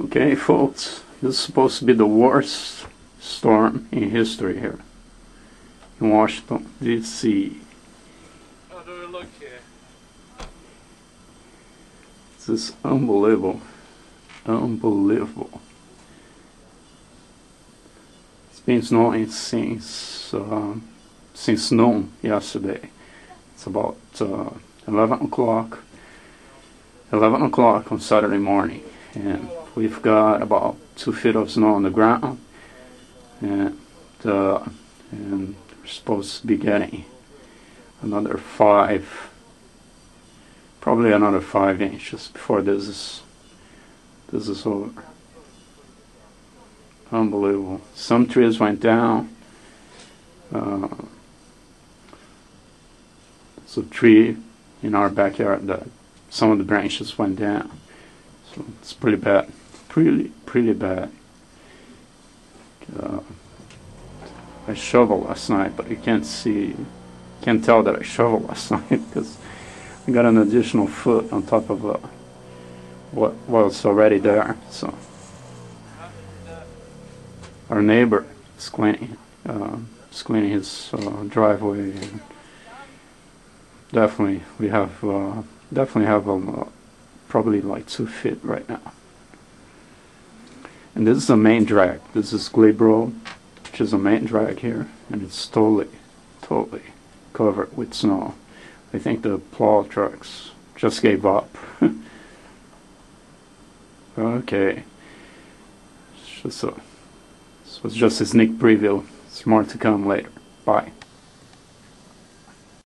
Okay, folks, this is supposed to be the worst storm in history here in Washington, D.C. How do we look here? This is unbelievable. Unbelievable. It's been snowing since noon yesterday. It's about 11 o'clock on Saturday morning, and we've got about 2 feet of snow on the ground, and we're supposed to be getting another 5, probably another 5 inches before this is over. Unbelievable. Some trees went down. There's a tree in our backyard that some of the branches went down. So it's pretty bad. Pretty bad. I shoveled last night, but you can't tell that I shoveled last night because I got an additional foot on top of what was already there. So our neighbor is cleaning his driveway. And definitely have probably like 2 feet right now. And this is the main drag. This is Glebe Road, which is the main drag here, and it's totally covered with snow. I think the plow trucks just gave up. Okay, this was just a sneak preview. There's more to come later. Bye.